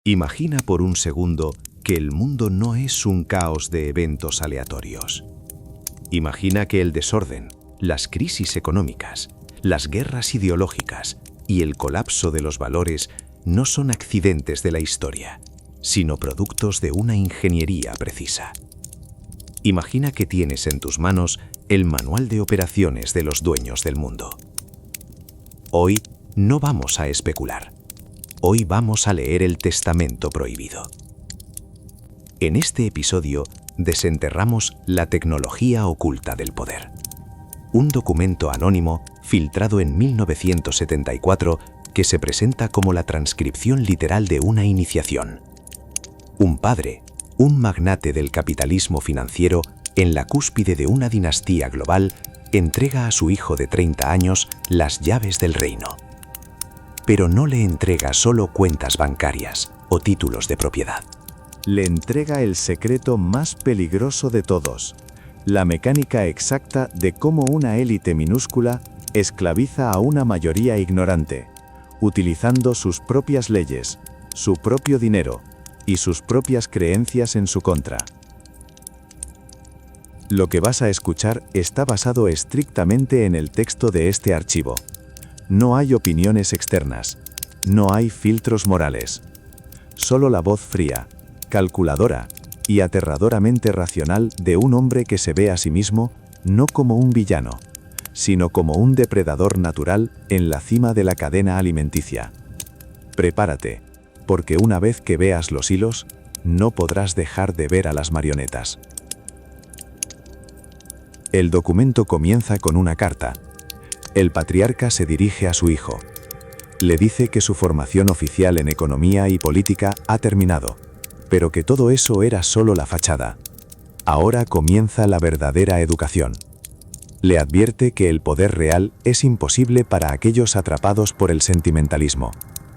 Imagina por un segundo que el mundo no es un caos de eventos aleatorios. Imagina que el desorden, las crisis económicas, las guerras ideológicas y el colapso de los valores no son accidentes de la historia, sino productos de una ingeniería precisa. Imagina que tienes en tus manos el manual de operaciones de los dueños del mundo. Hoy no vamos a especular. Hoy vamos a leer el Testamento Prohibido. En este episodio desenterramos la tecnología oculta del poder. Un documento anónimo filtrado en 1974 que se presenta como la transcripción literal de una iniciación. Un padre, un magnate del capitalismo financiero, en la cúspide de una dinastía global, entrega a su hijo de 30 años las llaves del reino. Pero no le entrega solo cuentas bancarias o títulos de propiedad. Le entrega el secreto más peligroso de todos, la mecánica exacta de cómo una élite minúscula esclaviza a una mayoría ignorante, utilizando sus propias leyes, su propio dinero y sus propias creencias en su contra. Lo que vas a escuchar está basado estrictamente en el texto de este archivo. No hay opiniones externas, no hay filtros morales. Solo la voz fría, calculadora y aterradoramente racional de un hombre que se ve a sí mismo no como un villano, sino como un depredador natural en la cima de la cadena alimenticia. Prepárate, porque una vez que veas los hilos, no podrás dejar de ver a las marionetas. El documento comienza con una carta. El patriarca se dirige a su hijo. Le dice que su formación oficial en economía y política ha terminado, pero que todo eso era solo la fachada. Ahora comienza la verdadera educación. Le advierte que el poder real es imposible para aquellos atrapados por el sentimentalismo,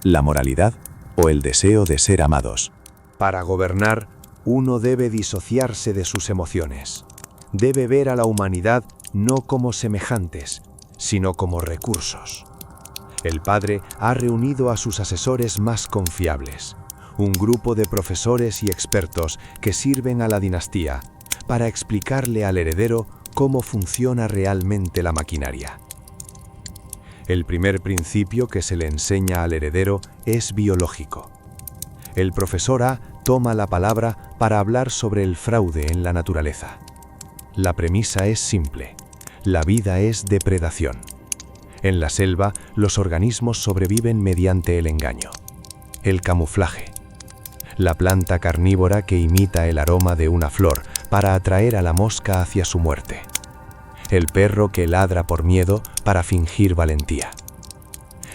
la moralidad o el deseo de ser amados. Para gobernar, uno debe disociarse de sus emociones. Debe ver a la humanidad no como semejantes, sino como recursos. El padre ha reunido a sus asesores más confiables, un grupo de profesores y expertos que sirven a la dinastía, para explicarle al heredero cómo funciona realmente la maquinaria. El primer principio que se le enseña al heredero es biológico. El profesor A toma la palabra para hablar sobre el fraude en la naturaleza. La premisa es simple: la vida es depredación. En la selva, los organismos sobreviven mediante el engaño, el camuflaje. La planta carnívora que imita el aroma de una flor para atraer a la mosca hacia su muerte. El perro que ladra por miedo para fingir valentía.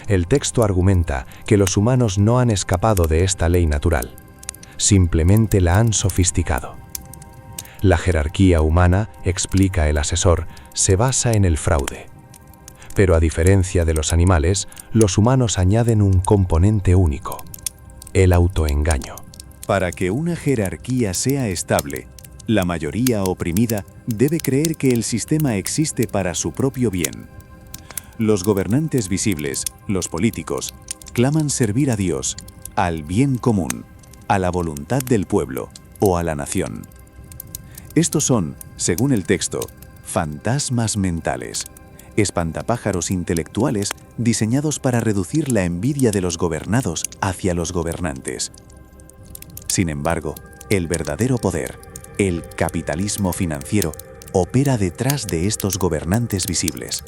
El texto argumenta que los humanos no han escapado de esta ley natural, simplemente la han sofisticado. La jerarquía humana, explica el asesor, se basa en el fraude. Pero a diferencia de los animales, los humanos añaden un componente único: el autoengaño. Para que una jerarquía sea estable, la mayoría oprimida debe creer que el sistema existe para su propio bien. Los gobernantes visibles, los políticos, claman servir a Dios, al bien común, a la voluntad del pueblo o a la nación. Estos son, según el texto, fantasmas mentales, espantapájaros intelectuales diseñados para reducir la envidia de los gobernados hacia los gobernantes. Sin embargo, el verdadero poder, el capitalismo financiero, opera detrás de estos gobernantes visibles.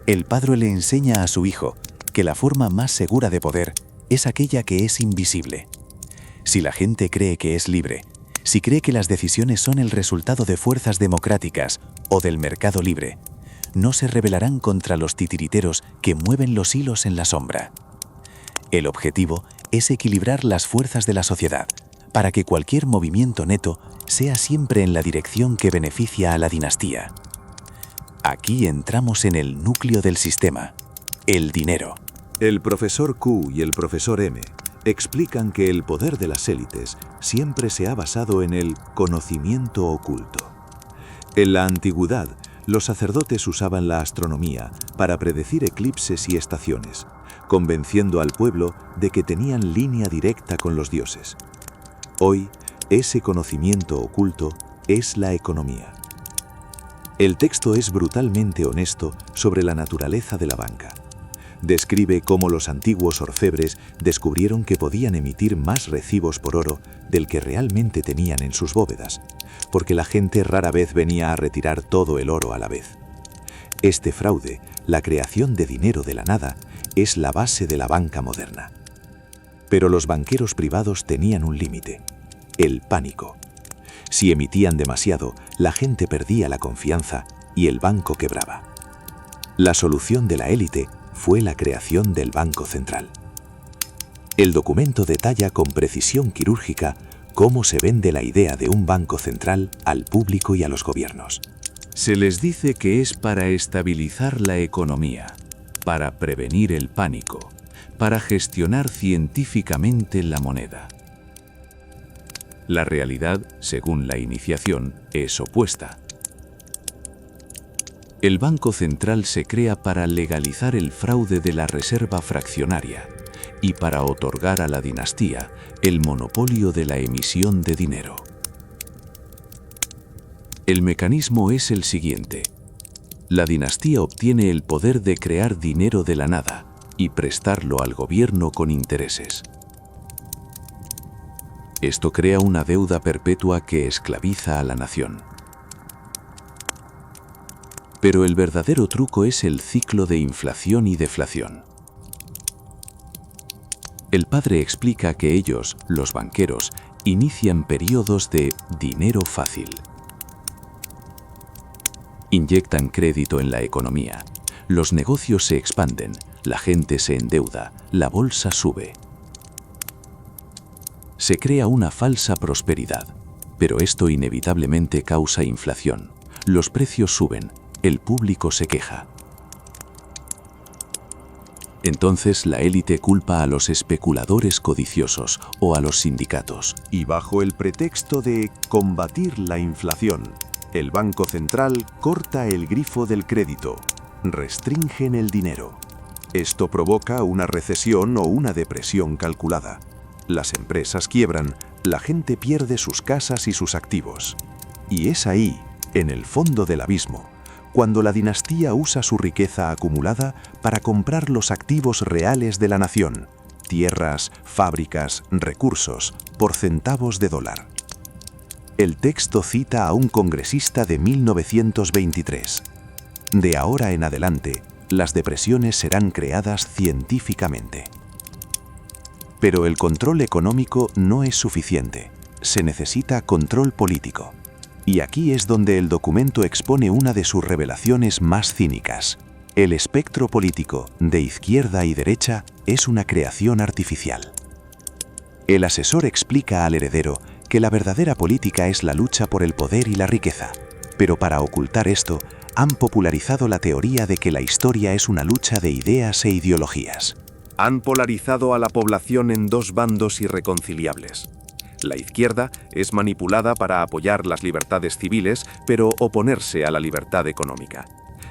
El padre le enseña a su hijo que la forma más segura de poder es aquella que es invisible. Si la gente cree que es libre, si cree que las decisiones son el resultado de fuerzas democráticas o del mercado libre, no se rebelarán contra los titiriteros que mueven los hilos en la sombra. El objetivo es equilibrar las fuerzas de la sociedad para que cualquier movimiento neto sea siempre en la dirección que beneficia a la dinastía. Aquí entramos en el núcleo del sistema, el dinero. El profesor Q y el profesor M explican que el poder de las élites siempre se ha basado en el conocimiento oculto. En la antigüedad, los sacerdotes usaban la astronomía para predecir eclipses y estaciones, convenciendo al pueblo de que tenían línea directa con los dioses. Hoy, ese conocimiento oculto es la economía. El texto es brutalmente honesto sobre la naturaleza de la banca. Describe cómo los antiguos orfebres descubrieron que podían emitir más recibos por oro del que realmente tenían en sus bóvedas, porque la gente rara vez venía a retirar todo el oro a la vez. Este fraude, la creación de dinero de la nada, es la base de la banca moderna. Pero los banqueros privados tenían un límite: el pánico. Si emitían demasiado, la gente perdía la confianza y el banco quebraba. La solución de la élite fue la creación del Banco Central. El documento detalla con precisión quirúrgica cómo se vende la idea de un banco central al público y a los gobiernos. Se les dice que es para estabilizar la economía, para prevenir el pánico, para gestionar científicamente la moneda. La realidad, según la iniciación, es opuesta. El Banco Central se crea para legalizar el fraude de la reserva fraccionaria y para otorgar a la dinastía el monopolio de la emisión de dinero. El mecanismo es el siguiente. La dinastía obtiene el poder de crear dinero de la nada y prestarlo al gobierno con intereses. Esto crea una deuda perpetua que esclaviza a la nación. Pero el verdadero truco es el ciclo de inflación y deflación. El padre explica que ellos, los banqueros, inician periodos de dinero fácil. Inyectan crédito en la economía, los negocios se expanden, la gente se endeuda, la bolsa sube. Se crea una falsa prosperidad, pero esto inevitablemente causa inflación. Los precios suben, el público se queja. Entonces la élite culpa a los especuladores codiciosos o a los sindicatos. Y bajo el pretexto de combatir la inflación, el Banco Central corta el grifo del crédito, restringen el dinero. Esto provoca una recesión o una depresión calculada. Las empresas quiebran, la gente pierde sus casas y sus activos. Y es ahí, en el fondo del abismo, cuando la dinastía usa su riqueza acumulada para comprar los activos reales de la nación, tierras, fábricas, recursos, por centavos de dólar. El texto cita a un congresista de 1923. De ahora en adelante, las depresiones serán creadas científicamente. Pero el control económico no es suficiente. Se necesita control político. Y aquí es donde el documento expone una de sus revelaciones más cínicas. El espectro político, de izquierda y derecha, es una creación artificial. El asesor explica al heredero que la verdadera política es la lucha por el poder y la riqueza. Pero para ocultar esto, han popularizado la teoría de que la historia es una lucha de ideas e ideologías. Han polarizado a la población en dos bandos irreconciliables. La izquierda es manipulada para apoyar las libertades civiles, pero oponerse a la libertad económica.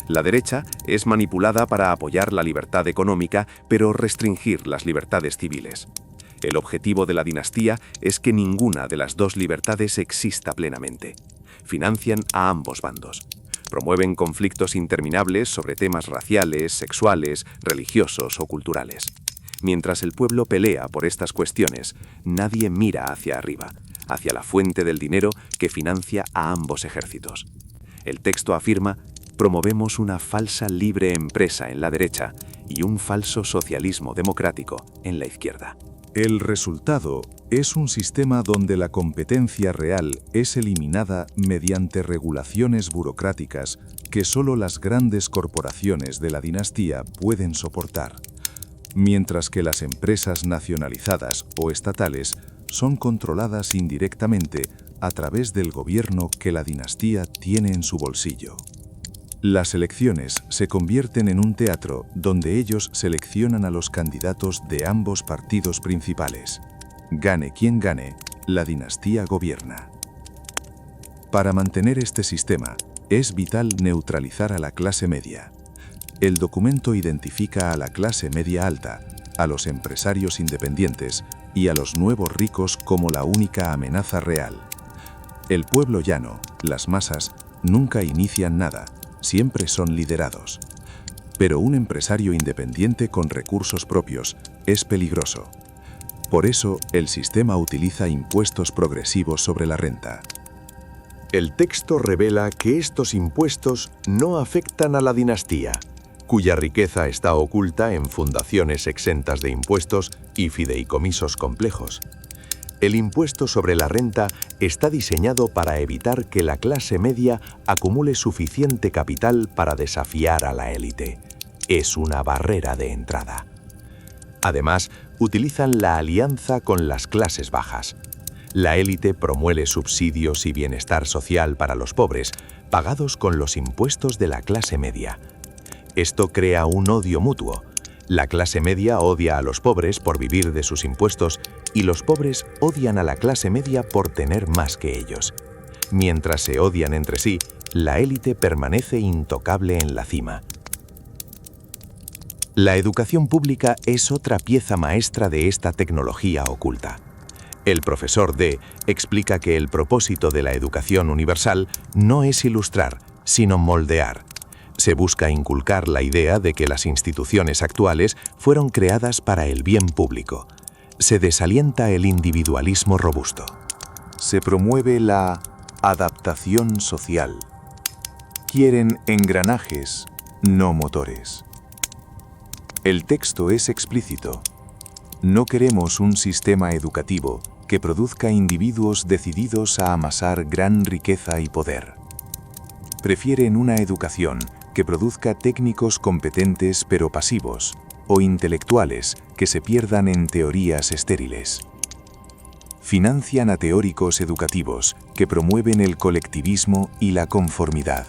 La derecha es manipulada para apoyar la libertad económica, pero restringir las libertades civiles. El objetivo de la dinastía es que ninguna de las dos libertades exista plenamente. Financian a ambos bandos. Promueven conflictos interminables sobre temas raciales, sexuales, religiosos o culturales. Mientras el pueblo pelea por estas cuestiones, nadie mira hacia arriba, hacia la fuente del dinero que financia a ambos ejércitos. El texto afirma: promovemos una falsa libre empresa en la derecha y un falso socialismo democrático en la izquierda. El resultado es un sistema donde la competencia real es eliminada mediante regulaciones burocráticas que solo las grandes corporaciones de la dinastía pueden soportar, mientras que las empresas nacionalizadas o estatales son controladas indirectamente a través del gobierno que la dinastía tiene en su bolsillo. Las elecciones se convierten en un teatro donde ellos seleccionan a los candidatos de ambos partidos principales. Gane quien gane, la dinastía gobierna. Para mantener este sistema, es vital neutralizar a la clase media. El documento identifica a la clase media alta, a los empresarios independientes y a los nuevos ricos como la única amenaza real. El pueblo llano, las masas, nunca inician nada, siempre son liderados. Pero un empresario independiente con recursos propios es peligroso. Por eso, el sistema utiliza impuestos progresivos sobre la renta. El texto revela que estos impuestos no afectan a la dinastía, cuya riqueza está oculta en fundaciones exentas de impuestos y fideicomisos complejos. El impuesto sobre la renta está diseñado para evitar que la clase media acumule suficiente capital para desafiar a la élite. Es una barrera de entrada. Además, utilizan la alianza con las clases bajas. La élite promueve subsidios y bienestar social para los pobres, pagados con los impuestos de la clase media. Esto crea un odio mutuo. La clase media odia a los pobres por vivir de sus impuestos y los pobres odian a la clase media por tener más que ellos. Mientras se odian entre sí, la élite permanece intocable en la cima. La educación pública es otra pieza maestra de esta tecnología oculta. El profesor D explica que el propósito de la educación universal no es ilustrar, sino moldear. Se busca inculcar la idea de que las instituciones actuales fueron creadas para el bien público. Se desalienta el individualismo robusto. Se promueve la adaptación social. Quieren engranajes, no motores. El texto es explícito. No queremos un sistema educativo que produzca individuos decididos a amasar gran riqueza y poder. Prefieren una educación que produzca técnicos competentes pero pasivos, o intelectuales que se pierdan en teorías estériles. Financian a teóricos educativos que promueven el colectivismo y la conformidad.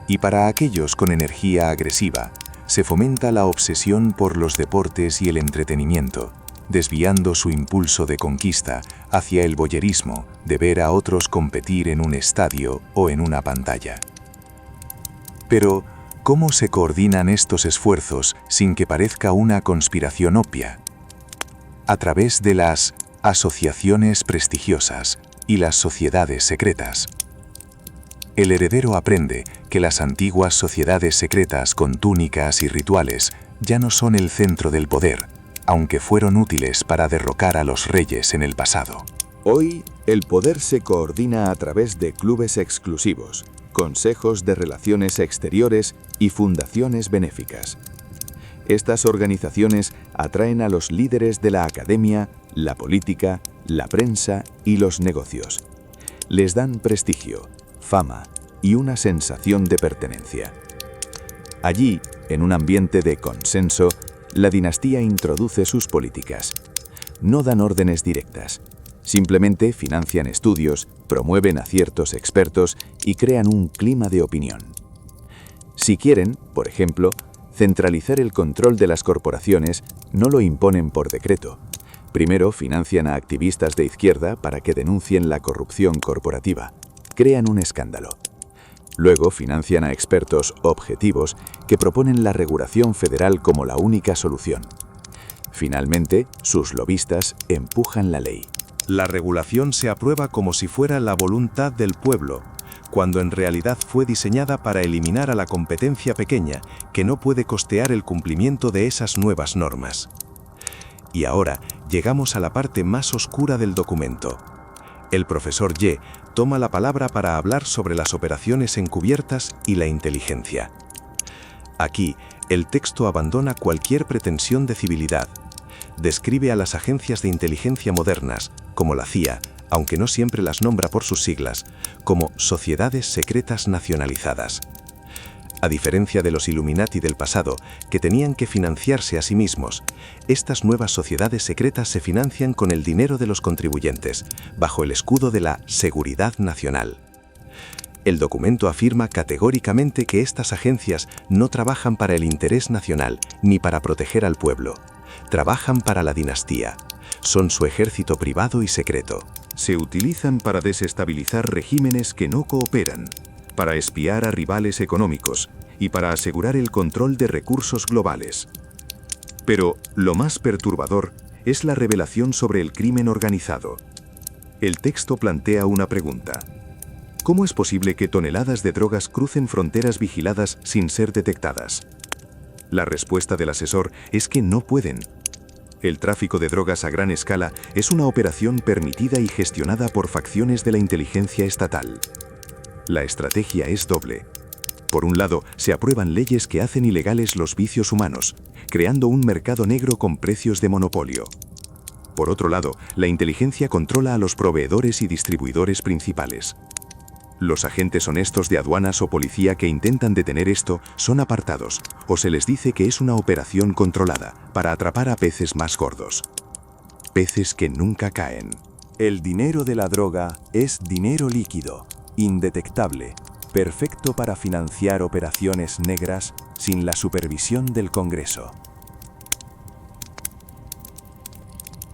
Y para aquellos con energía agresiva, se fomenta la obsesión por los deportes y el entretenimiento, desviando su impulso de conquista hacia el voyerismo de ver a otros competir en un estadio o en una pantalla. Pero, ¿cómo se coordinan estos esfuerzos sin que parezca una conspiración obvia? A través de las asociaciones prestigiosas y las sociedades secretas. El heredero aprende que las antiguas sociedades secretas con túnicas y rituales ya no son el centro del poder, aunque fueron útiles para derrocar a los reyes en el pasado. Hoy, el poder se coordina a través de clubes exclusivos, consejos de relaciones exteriores y fundaciones benéficas. Estas organizaciones atraen a los líderes de la academia, la política, la prensa y los negocios. Les dan prestigio, fama y una sensación de pertenencia. Allí, en un ambiente de consenso, la dinastía introduce sus políticas. No dan órdenes directas. Simplemente financian estudios, promueven a ciertos expertos y crean un clima de opinión. Si quieren, por ejemplo, centralizar el control de las corporaciones, no lo imponen por decreto. Primero financian a activistas de izquierda para que denuncien la corrupción corporativa. Crean un escándalo. Luego financian a expertos objetivos que proponen la regulación federal como la única solución. Finalmente, sus lobistas empujan la ley. La regulación se aprueba como si fuera la voluntad del pueblo, cuando en realidad fue diseñada para eliminar a la competencia pequeña, que no puede costear el cumplimiento de esas nuevas normas. Y ahora llegamos a la parte más oscura del documento. El profesor Y toma la palabra para hablar sobre las operaciones encubiertas y la inteligencia. Aquí, el texto abandona cualquier pretensión de civilidad. Describe a las agencias de inteligencia modernas, como la CIA, aunque no siempre las nombra por sus siglas, como sociedades secretas nacionalizadas. A diferencia de los Illuminati del pasado, que tenían que financiarse a sí mismos, estas nuevas sociedades secretas se financian con el dinero de los contribuyentes, bajo el escudo de la seguridad nacional. El documento afirma categóricamente que estas agencias no trabajan para el interés nacional ni para proteger al pueblo. Trabajan para la dinastía. Son su ejército privado y secreto. Se utilizan para desestabilizar regímenes que no cooperan, para espiar a rivales económicos y para asegurar el control de recursos globales. Pero lo más perturbador es la revelación sobre el crimen organizado. El texto plantea una pregunta. ¿Cómo es posible que toneladas de drogas crucen fronteras vigiladas sin ser detectadas? La respuesta del asesor es que no pueden. El tráfico de drogas a gran escala es una operación permitida y gestionada por facciones de la inteligencia estatal. La estrategia es doble. Por un lado, se aprueban leyes que hacen ilegales los vicios humanos, creando un mercado negro con precios de monopolio. Por otro lado, la inteligencia controla a los proveedores y distribuidores principales. Los agentes honestos de aduanas o policía que intentan detener esto son apartados, o se les dice que es una operación controlada para atrapar a peces más gordos. Peces que nunca caen. El dinero de la droga es dinero líquido, indetectable, perfecto para financiar operaciones negras sin la supervisión del Congreso.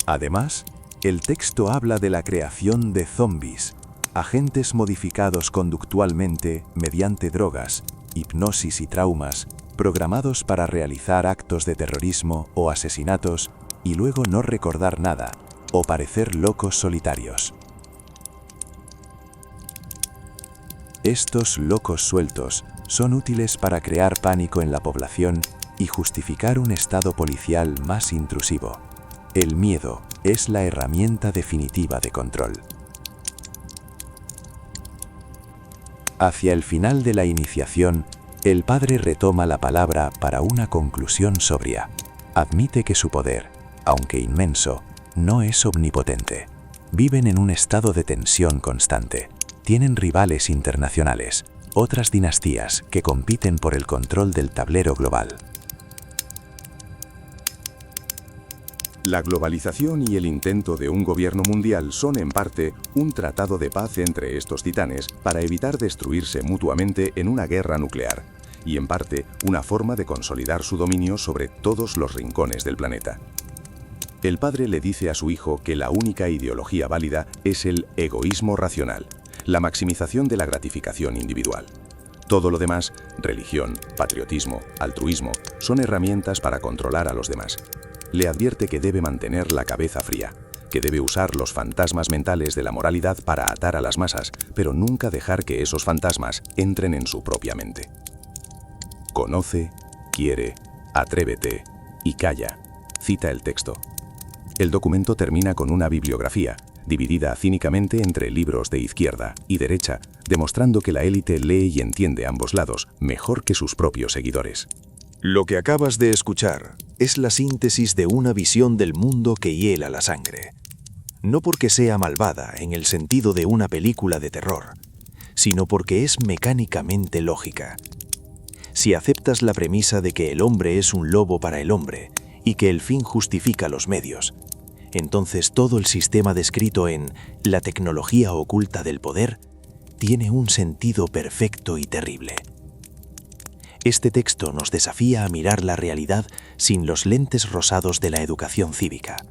Además, el texto habla de la creación de zombies, agentes modificados conductualmente mediante drogas, hipnosis y traumas, programados para realizar actos de terrorismo o asesinatos y luego no recordar nada o parecer locos solitarios. Estos locos sueltos son útiles para crear pánico en la población y justificar un estado policial más intrusivo. El miedo es la herramienta definitiva de control. Hacia el final de la iniciación, el padre retoma la palabra para una conclusión sobria. Admite que su poder, aunque inmenso, no es omnipotente. Viven en un estado de tensión constante. Tienen rivales internacionales, otras dinastías que compiten por el control del tablero global. La globalización y el intento de un gobierno mundial son en parte un tratado de paz entre estos titanes para evitar destruirse mutuamente en una guerra nuclear, y en parte una forma de consolidar su dominio sobre todos los rincones del planeta. El padre le dice a su hijo que la única ideología válida es el egoísmo racional, la maximización de la gratificación individual. Todo lo demás, religión, patriotismo, altruismo, son herramientas para controlar a los demás. Le advierte que debe mantener la cabeza fría, que debe usar los fantasmas mentales de la moralidad para atar a las masas, pero nunca dejar que esos fantasmas entren en su propia mente. Conoce, quiere, atrévete y calla, cita el texto. El documento termina con una bibliografía, dividida cínicamente entre libros de izquierda y derecha, demostrando que la élite lee y entiende ambos lados mejor que sus propios seguidores. Lo que acabas de escuchar es la síntesis de una visión del mundo que hiela la sangre. No porque sea malvada en el sentido de una película de terror, sino porque es mecánicamente lógica. Si aceptas la premisa de que el hombre es un lobo para el hombre y que el fin justifica los medios, entonces todo el sistema descrito en La tecnología oculta del poder tiene un sentido perfecto y terrible. Este texto nos desafía a mirar la realidad sin los lentes rosados de la educación cívica.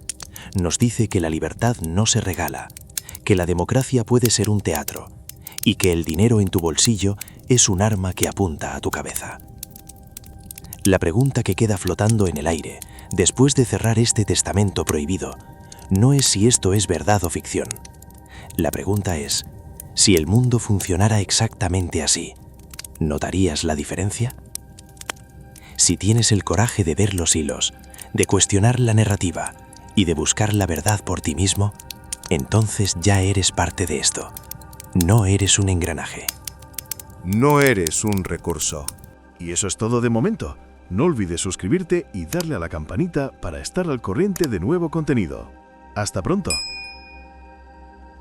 Nos dice que la libertad no se regala, que la democracia puede ser un teatro y que el dinero en tu bolsillo es un arma que apunta a tu cabeza. La pregunta que queda flotando en el aire, después de cerrar este testamento prohibido, no es si esto es verdad o ficción. La pregunta es, si el mundo funcionara exactamente así, ¿notarías la diferencia? Si tienes el coraje de ver los hilos, de cuestionar la narrativa y de buscar la verdad por ti mismo, entonces ya eres parte de esto. No eres un engranaje. No eres un recurso. Y eso es todo de momento. No olvides suscribirte y darle a la campanita para estar al corriente de nuevo contenido. ¡Hasta pronto!